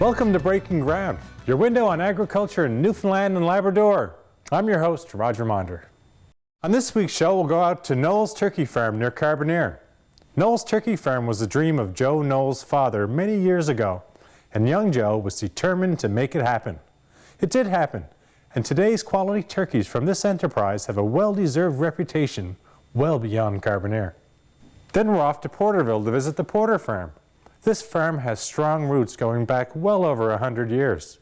Welcome to Breaking Ground, your window on agriculture in Newfoundland and Labrador. I'm your host, Roger Monder. On this week's show, we'll go out to Knowles Turkey Farm near Carbonear. Knowles Turkey Farm was the dream of Joe Knowles' father many years ago, and young Joe was determined to make it happen. It did happen, and today's quality turkeys from this enterprise have a well-deserved reputation well beyond Carbonear. Then we're off to Porterville to visit the Porter Farm. This farm has strong roots going back well over 100 years.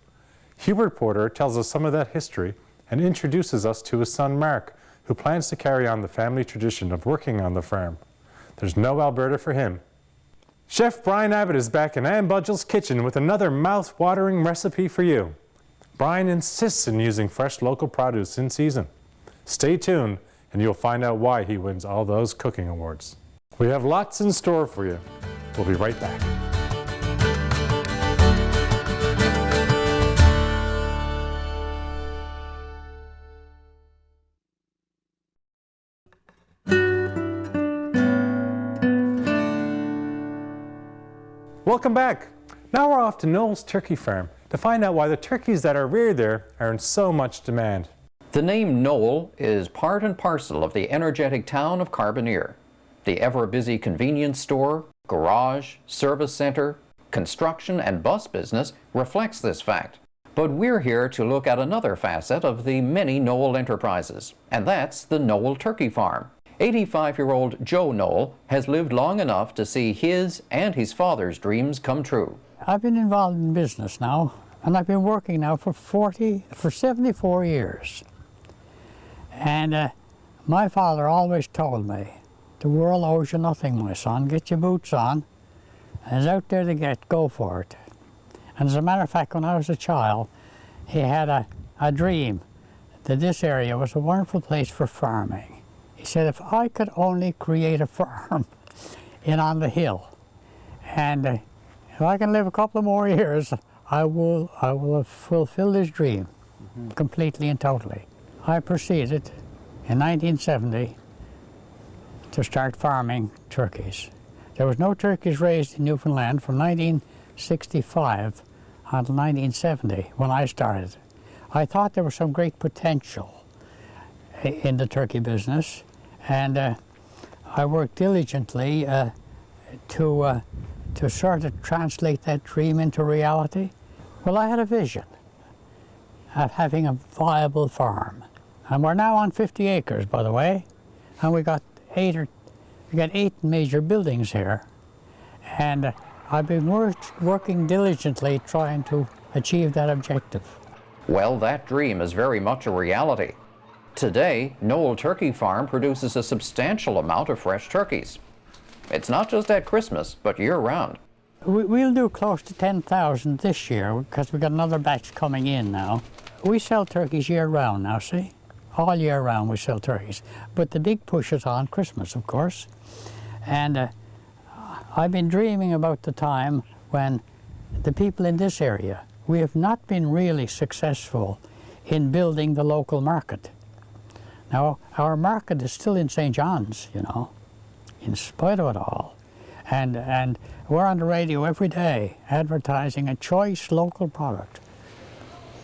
Hubert Porter tells us some of that history and introduces us to his son Mark, who plans to carry on the family tradition of working on the farm. There's no Alberta for him. Chef Brian Abbott is back in Ann Budgell's kitchen with another mouth-watering recipe for you. Brian insists in using fresh local produce in season. Stay tuned and you'll find out why he wins all those cooking awards. We have lots in store for you. We'll be right back. Welcome back. Now we're off to Knowles Turkey Farm to find out why the turkeys that are reared there are in so much demand. The name Knoll is part and parcel of the energetic town of Carbonear. The ever-busy convenience store, garage, service center, construction and bus business reflects this fact. But we're here to look at another facet of the many Knoll enterprises, and that's the Knoll Turkey Farm. 85-year-old Joe Knoll has lived long enough to see his and his father's dreams come true. I've been involved in business now, and I've been working now for 74 years. And my father always told me, the world owes you nothing, my son. Get your boots on, and it's out there to get, go for it. And as a matter of fact, when I was a child, he had a dream that this area was a wonderful place for farming. He said, if I could only create a farm in on the hill, and if I can live a couple of more years, I will have fulfilled his dream completely and totally. I proceeded in 1970 to start farming turkeys. There was no turkeys raised in Newfoundland from 1965 until 1970 when I started. I thought there was some great potential in the turkey business, and I worked diligently to sort of translate that dream into reality. Well, I had a vision of having a viable farm. And we're now on 50 acres, by the way, and we got 8 major buildings here. And I've been working diligently trying to achieve that objective. Well, that dream is very much a reality. Today, Knoll Turkey Farm produces a substantial amount of fresh turkeys. It's not just at Christmas, but year-round. We'll do close to 10,000 this year because we've got another batch coming in now. We sell turkeys year-round now, see? All year round we sell turkeys. But the big push is on Christmas, of course. And I've been dreaming about the time when the people in this area, we have not been really successful in building the local market. Now, our market is still in St. John's, you know, in spite of it all. And we're on the radio every day advertising a choice local product,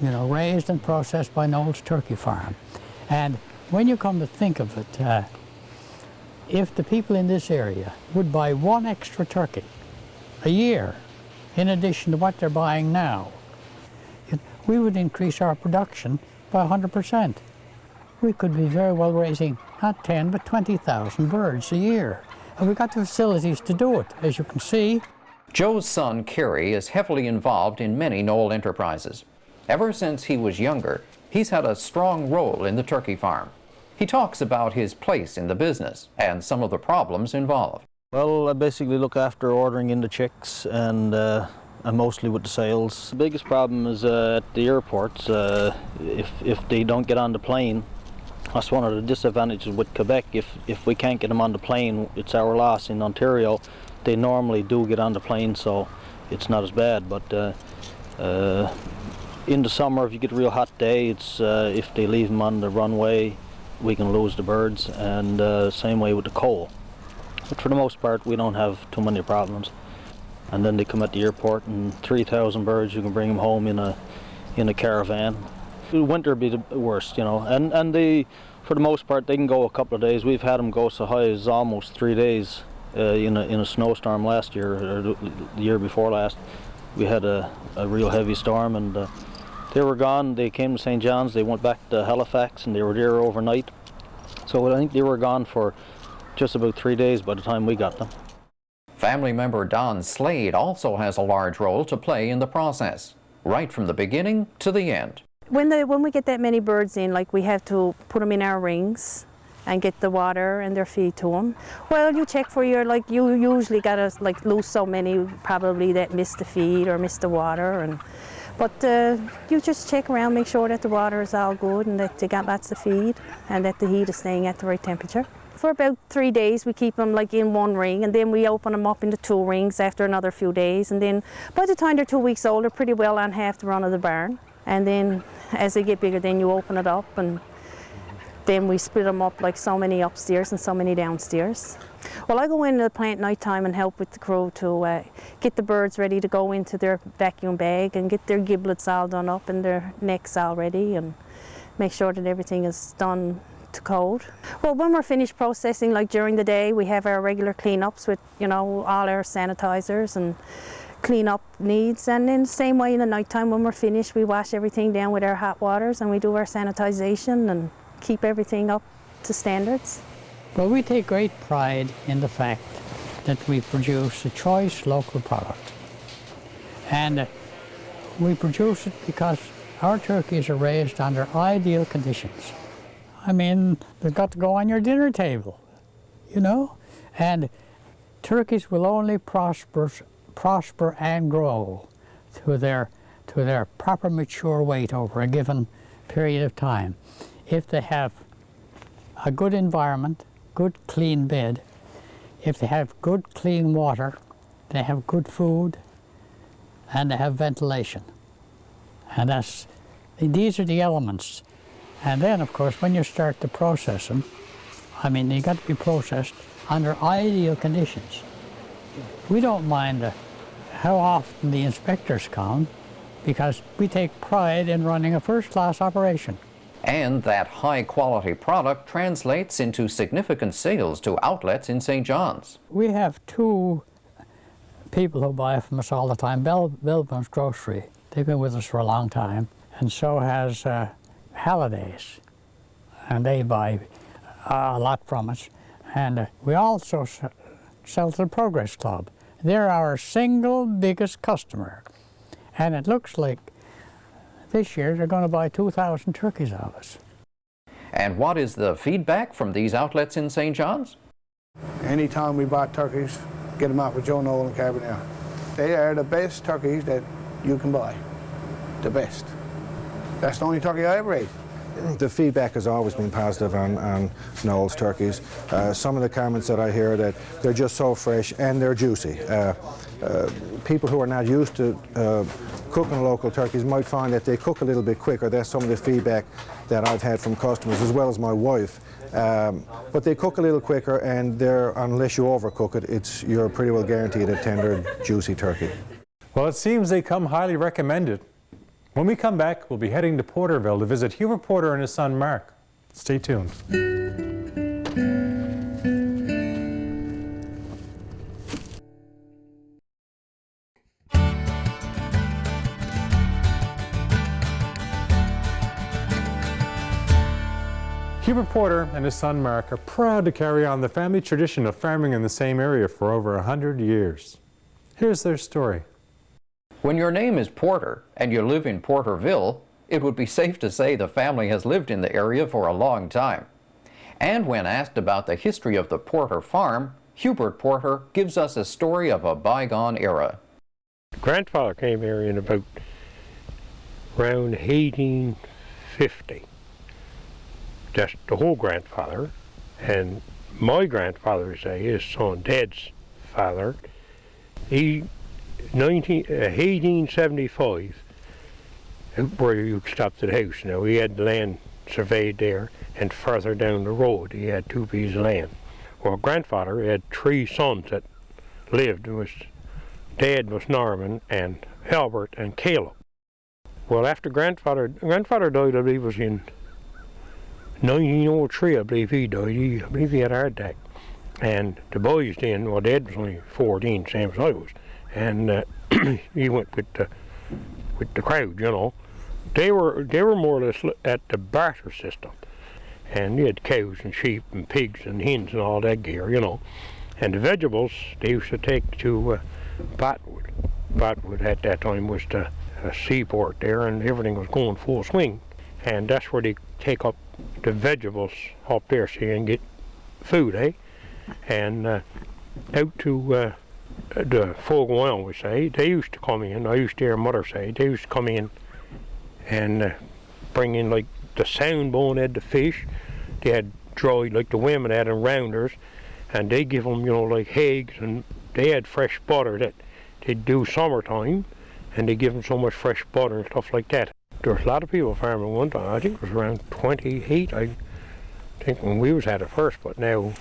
you know, raised and processed by Knowles Turkey Farm. And when you come to think of it, if the people in this area would buy one extra turkey a year, in addition to what they're buying now, we would increase our production by 100%. We could be very well raising not 10, but 20,000 birds a year. And we've got the facilities to do it, as you can see. Joe's son, Kerry, is heavily involved in many Knoll enterprises. Ever since he was younger, he's had a strong role in the turkey farm. He talks about his place in the business and some of the problems involved. Well, I basically look after ordering in the chicks and mostly with the sales. The biggest problem is at the airports. If they don't get on the plane, that's one of the disadvantages with Quebec. If we can't get them on the plane, it's our loss. In Ontario, they normally do get on the plane, so it's not as bad. But in the summer, if you get a real hot day, it's if they leave them on the runway, we can lose the birds, and same way with the coal. But for the most part, we don't have too many problems. and then they come at the airport, and 3,000 birds, you can bring them home in a caravan. Winter would be the worst, you know, and they, for the most part, they can go a couple of days. We've had them go so high as almost 3 days in a snowstorm last year, or the year before last. We had a real heavy storm, and they were gone. They came to St. John's, they went back to Halifax, and they were there overnight. So I think they were gone for just about 3 days by the time we got them. Family member Don Slade also has a large role to play in the process, right from the beginning to the end. When we get that many birds in, like, we have to put them in our rings and get the water and their feed to them. Well, you check for your, like, you usually gotta like lose so many probably that miss the feed or miss the water, but you just check around, make sure that the water is all good and that they got lots of feed and that the heat is staying at the right temperature. For about 3 days we keep them like in one ring, and then we open them up into 2 rings after another few days, and then by the time they're 2 weeks old they're pretty well on half the run of the barn. And then as they get bigger, then you open it up, and then we split them up like so many upstairs and so many downstairs. Well, I go into the plant nighttime and help with the crew to get the birds ready to go into their vacuum bag and get their giblets all done up and their necks all ready, and make sure that everything is done to code. Well, when we're finished processing, like during the day, we have our regular cleanups with, you know, all our sanitizers and cleanup needs, and in the same way in the nighttime when we're finished, we wash everything down with our hot waters and we do our sanitization and keep everything up to standards. Well, we take great pride in the fact that we produce a choice local product. And we produce it because our turkeys are raised under ideal conditions. I mean, they've got to go on your dinner table, you know? And turkeys will only prosper and grow to their proper mature weight over a given period of time if they have a good environment, good clean bed, if they have good clean water, they have good food, and they have ventilation. And these are the elements. And then, of course, when you start to process them, I mean, they got to be processed under ideal conditions. We don't mind how often the inspectors come, because we take pride in running a first-class operation. And that high-quality product translates into significant sales to outlets in St. John's. We have 2 people who buy from us all the time. Bellman's Grocery. They've been with us for a long time. And so has Halliday's. And they buy a lot from us. And we also sell to the Progress Club. They're our single biggest customer. And it looks like this year they're going to buy 2,000 turkeys of us. And what is the feedback from these outlets in St. John's? Anytime we bought turkeys, get them out with Joe Noel and Carbonear. They are the best turkeys that you can buy. The best. That's the only turkey I ever ate. The feedback has always been positive on Noel's turkeys. Some of the comments that I hear that they're just so fresh and they're juicy. People who are not used to cooking local turkeys might find that they cook a little bit quicker. That's some of the feedback that I've had from customers, as well as my wife. But they cook a little quicker, and unless you overcook it, you're pretty well guaranteed a tender, juicy turkey. Well, it seems they come highly recommended. When we come back, we'll be heading to Porterville to visit Hubert Porter and his son Mark. Stay tuned. Hubert Porter and his son Mark are proud to carry on the family tradition of farming in the same area for over 100 years. Here's their story. When your name is Porter and you live in Porterville, it would be safe to say the family has lived in the area for a long time. And when asked about the history of the Porter farm, Hubert Porter gives us a story of a bygone era. Grandfather came here in about around 1850. Just the whole grandfather, and my grandfather, say his son Ted's father, 1875, where you stopped at the house. Now he had land surveyed there, and further down the road he had 2 pieces of land. Well, grandfather had 3 sons that lived. There was Dad was Norman and Albert and Caleb. Well, after grandfather died, I believe it was in 1903, I believe he died. I believe he had a heart attack. And the boys then, well, Dad was only 14, same as I was, and he went with the crowd, you know. They were more or less at the barter system, and you had cows and sheep and pigs and hens and all that gear, you know. And the vegetables they used to take to Botwood. Botwood at that time was the seaport there, and everything was going full swing. And that's where they take up the vegetables up there so you can get food, eh? And out to the Fogo Island, we say, they used to come in, I used to hear Mother say, they used to come in and bring in like the sound bone had the fish, they had dried like the women had in rounders, and they give them, you know, like eggs, and they had fresh butter that they'd do summertime, and they give them so much fresh butter and stuff like that. There was a lot of people farming one time. I think it was around 28, I think, when we was at it first, but now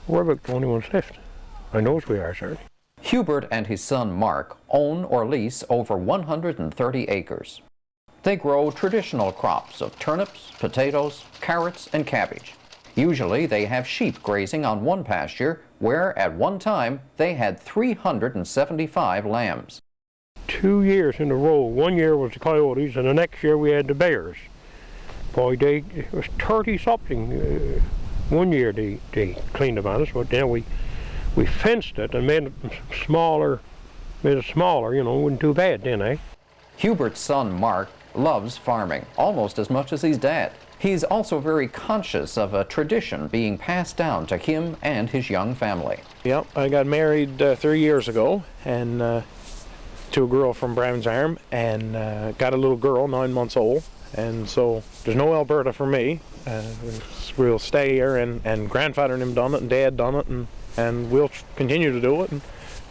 we're about the only ones left. I know we are, certainly. Hubert and his son Mark own or lease over 130 acres. They grow traditional crops of turnips, potatoes, carrots, and cabbage. Usually they have sheep grazing on one pasture where at one time they had 375 lambs. 2 years in a row. 1 year was the coyotes, and the next year we had the bears. Boy, it was 30 something. 1 year they cleaned them on us, but then we fenced it and made it smaller, you know, wasn't too bad then, eh? Hubert's son Mark loves farming almost as much as his dad. He's also very conscious of a tradition being passed down to him and his young family. Yep, I got married 3 years ago, and to a girl from Brown's Arm, and got a little girl, 9 months old, and so there's no Alberta for me. We'll stay here, and grandfather and him done it, and dad done it, and we'll continue to do it and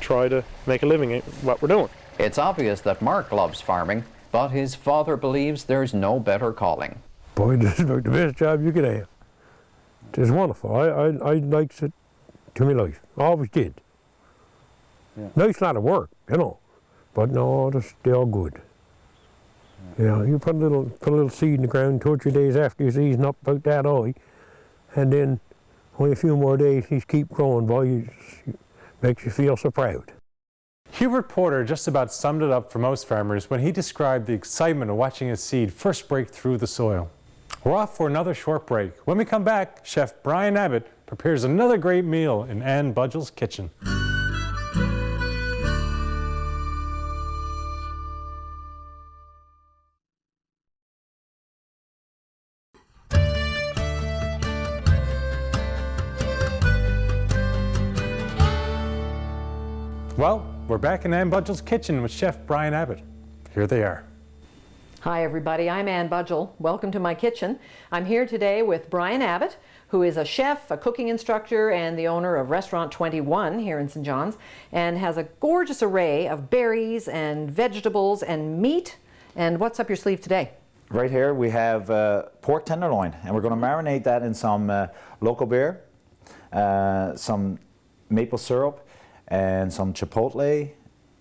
try to make a living at what we're doing. It's obvious that Mark loves farming, but his father believes there's no better calling. Boy, this is about the best job you could have. It's wonderful. I liked it to my life. I always did. Yeah. Nice lot of work, you know, but no, they're all good. Yeah, you put a little seed in the ground 2 or 3 days after you're season up about that high, and then only a few more days he's keep growing, boy, it makes you feel so proud. Hubert Porter just about summed it up for most farmers when he described the excitement of watching a seed first break through the soil. We're off for another short break. When we come back, Chef Brian Abbott prepares another great meal in Ann Budgell's kitchen. Well, we're back in Ann Budgell's kitchen with Chef Brian Abbott. Here they are. Hi everybody, I'm Ann Budgell. Welcome to my kitchen. I'm here today with Brian Abbott, who is a chef, a cooking instructor, and the owner of Restaurant 21 here in St. John's, and has a gorgeous array of berries and vegetables and meat. And what's up your sleeve today? Right here we have pork tenderloin, and we're going to marinate that in some local beer, some maple syrup, and some chipotle,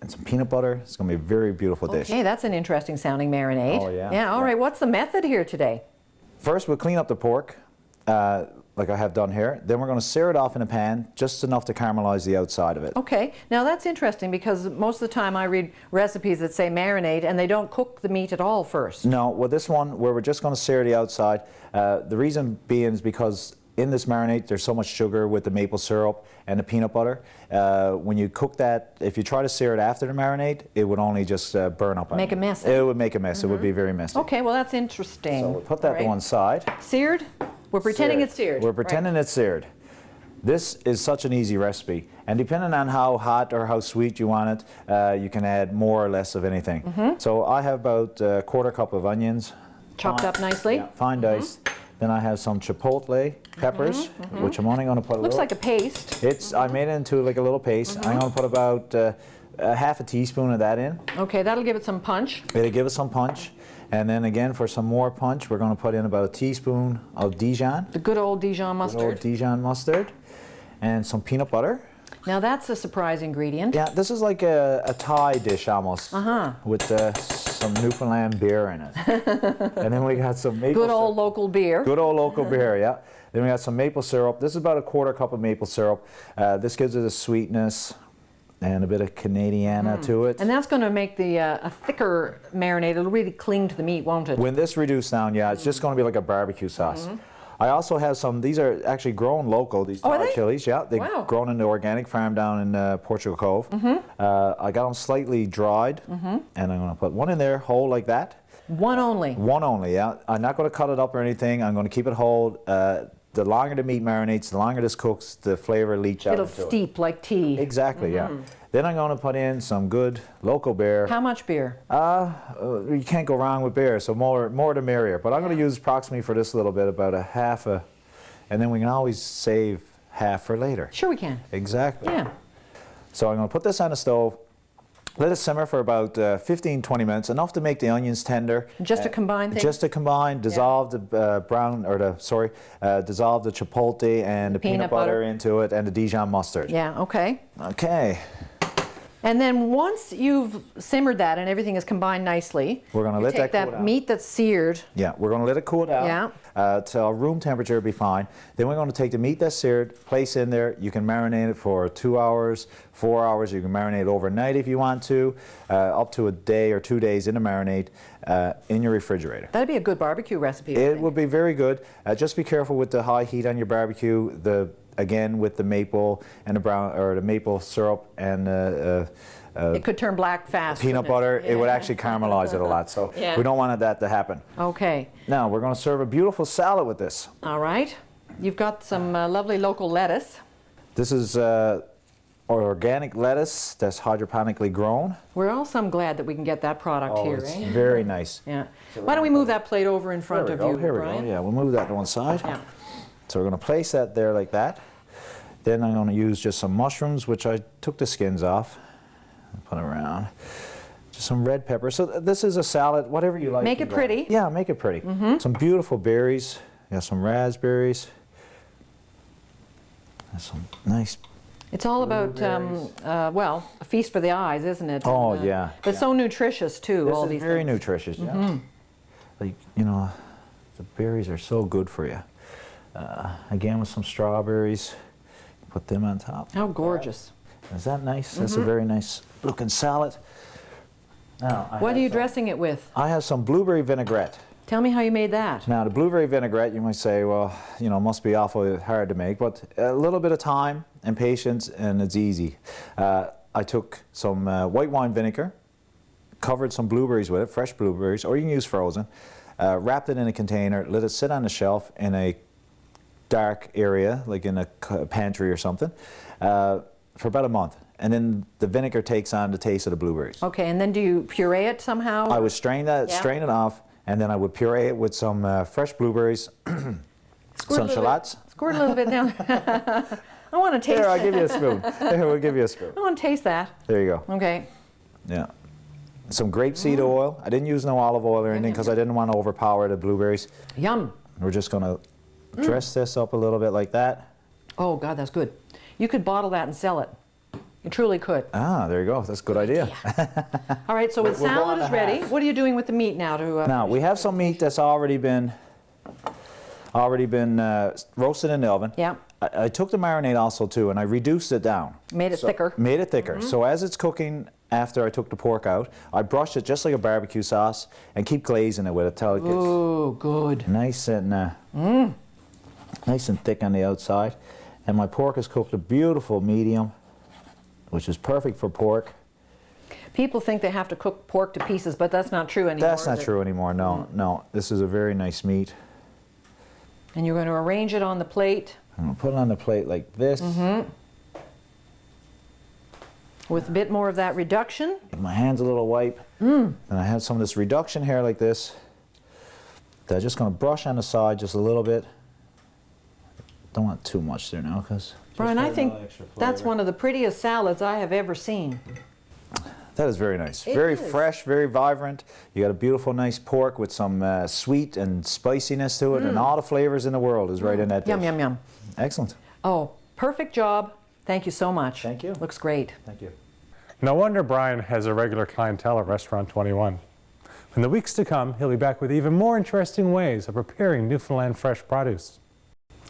and some peanut butter. It's going to be a very beautiful dish. Okay, that's an interesting sounding marinade. Oh, yeah. Yeah, all right. What's the method here today? First, we'll clean up the pork, like I have done here. Then we're going to sear it off in a pan, just enough to caramelize the outside of it. Okay, now that's interesting because most of the time I read recipes that say marinate and they don't cook the meat at all first. No, well this one, where we're just going to sear the outside, the reason being is because in this marinade there's so much sugar with the maple syrup and the peanut butter. When you cook that, if you try to sear it after the marinade, it would only just burn up. Make a mess. It would make a mess. It would be very messy. Okay, well that's interesting. So we'll put that to one side. Seared? We're pretending it's seared. We're pretending it's seared. This is such an easy recipe, and depending on how hot or how sweet you want it, you can add more or less of anything. So I have about a 1/4 cup of onions. Chopped up nicely. Yeah, fine diced. Then I have some chipotle peppers, which I'm only going to put a Looks little. like a paste. I made it into like a little paste. I'm going to put about a half a teaspoon of that in. Okay, that'll give it some punch. It'll give it some punch. And then again, for some more punch, we're going to put in about a teaspoon of Dijon. The good old Dijon mustard. Good old Dijon mustard. And some peanut butter. Now that's a surprise ingredient. Yeah, this is like a Thai dish almost, with some Newfoundland beer in it. And then we got some maple Good old local beer. Good old local beer, yeah. Then we got some maple syrup. This is about a 1/4 cup of maple syrup. This gives it a sweetness and a bit of Canadiana to it. And that's going to make the a thicker marinade. It'll really cling to the meat, won't it? When this reduced down, yeah, it's just going to be like a barbecue sauce. I also have some, these are actually grown local, these are Thai they? chilies, yeah. They're Wow. grown in the organic farm down in Portugal Cove. I got them slightly dried, and I'm going to put one in there, whole like that. One only. One only, yeah. I'm not going to cut it up or anything. I'm going to keep it whole. The longer the meat marinates, the longer this cooks, the flavor leach out It'll into steep like tea. it. Exactly, yeah. Then I'm going to put in some good local beer. How much beer? You can't go wrong with beer, so more the merrier. But I'm going to use approximately for this little bit about a half a, and then we can always save half for later. Sure we can. Exactly. Yeah. So I'm going to put this on the stove. Let it simmer for about 15-20 minutes, enough to make the onions tender. Just to combine things? Just to combine, dissolve the dissolve the chipotle and the peanut butter into it, and the Dijon mustard. Yeah, okay. Okay. And then once you've simmered that and everything is combined nicely, We're going to let take that cool that down. meat that's seared. Yeah, we're going to let it cool down. Yeah. To room temperature, it'll be fine. Then we're going to take the meat that's seared, place in there. You can marinate it for 2 hours, 4 hours. You can marinate it overnight if you want to, up to a day or 2 days in the marinade in your refrigerator. That'd be a good barbecue recipe. I It think. would be very good. Just be careful with the high heat on your barbecue. Again, with the maple and the maple syrup and it could turn black fast. peanut couldn't butter, it? it would actually caramelize it a lot. So Yeah. we don't want that to happen. Okay. Now we're going to serve a beautiful salad with this. All right. You've got some lovely local lettuce. This is organic lettuce that's hydroponically grown. We're also glad that we can get that product here, It's eh? very nice. Yeah. Why don't we move that plate over in front There of we go. you, Here we Brian? go. Yeah, we'll move that to one side. Yeah. So we're going to place that there like that. Then I'm going to use just some mushrooms, which I took the skins off. Put it around. Just some red pepper. So this is a salad, whatever you like. Make you it go. pretty. Yeah, make it pretty. Some beautiful berries. Got some raspberries. And some nice. It's all about, well, a feast for the eyes, isn't it? Oh, And, yeah. But so nutritious, too, This all is these very things. nutritious. Yeah. Like, you know, the berries are so good for you. Again, with some strawberries. Put them on top. How gorgeous. Is that nice? That's a very nice looking salad. Now, What are you dressing it with? I have some blueberry vinaigrette. Tell me how you made that. Now, the blueberry vinaigrette, you might say, well, you know, must be awfully hard to make, but a little bit of time and patience, and it's easy. I took some white wine vinegar, covered some blueberries with it, fresh blueberries, or you can use frozen, wrapped it in a container, let it sit on the shelf in a dark area, like in a pantry or something, for about a month. And then the vinegar takes on the taste of the blueberries. Okay, and then do you puree it somehow? I would strain Yeah. it off, and then I would puree it with some fresh blueberries, some shallots. Squirt a little bit down. I want to taste Here, I'll that. give you a spoon. Here, we'll give you a spoon. I want to taste that. There you go. Okay. Yeah. Some grapeseed oil. I didn't use no olive oil or anything because I didn't want to overpower the blueberries. Yum. We're just going to dress this up a little bit like that. Oh, God, that's good. You could bottle that and sell it. You truly could. Ah, there you go. That's a good idea. All right, so the salad is ready. What are you doing with the meat now? Now, we have some meat that's already been roasted in the oven. Yeah. I took the marinade also too, and I reduced it down. Made it thicker. Made it thicker. So as it's cooking, after I took the pork out, I brushed it just like a barbecue sauce and keep glazing it with it till it gets Oh, good. nice and thick on the outside. And my pork is cooked a beautiful medium, which is perfect for pork. People think they have to cook pork to pieces, but that's not true anymore. That's not is it? true anymore. No, no. This is a very nice meat. And you're going to arrange it on the plate I'm gonna put it on the plate like this. with a bit more of that reduction. Give my hands a little wipe. And I have some of this reduction here like this. That I'm just gonna brush on the side just a little bit. Don't want too much there now, because Brian, I think that's one of the prettiest salads I have ever seen. that is very nice. It Very is. fresh, very vibrant. You got a beautiful, nice pork with some sweet and spiciness to it, and all the flavors in the world is right in that dish. Yum, yum, yum. Excellent. Oh, perfect job. Thank you so much. Thank you. Looks great. Thank you. No wonder Brian has a regular clientele at Restaurant 21. In the weeks to come, he'll be back with even more interesting ways of preparing Newfoundland fresh produce.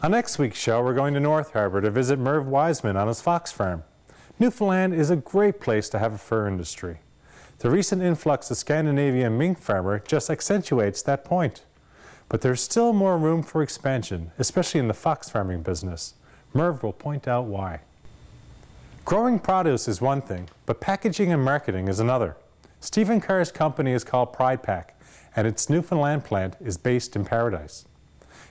On next week's show, we're going to North Harbour to visit Merv Wiseman on his fox farm. Newfoundland is a great place to have a fur industry. The recent influx of Scandinavian mink farmer just accentuates that point. But there's still more room for expansion, especially in the fox farming business. Merv will point out why. Growing produce is one thing, but packaging and marketing is another. Stephen Carr's company is called Pride Pack, and its Newfoundland plant is based in Paradise.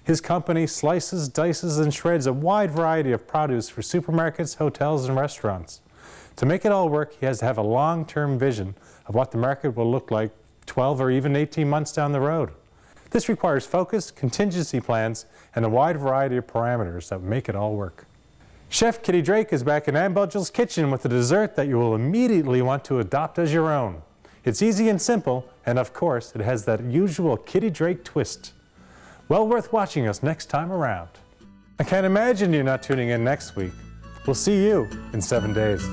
His company slices, dices, and shreds a wide variety of produce for supermarkets, hotels, and restaurants. To make it all work, he has to have a long-term vision of what the market will look like 12 or even 18 months down the road. This requires focus, contingency plans, and a wide variety of parameters that make it all work. Chef Kitty Drake is back in Ann Budgell's kitchen with a dessert that you will immediately want to adopt as your own. It's easy and simple, and of course, it has that usual Kitty Drake twist. Well worth watching us next time around. I can't imagine you're not tuning in next week. We'll see you in 7 days.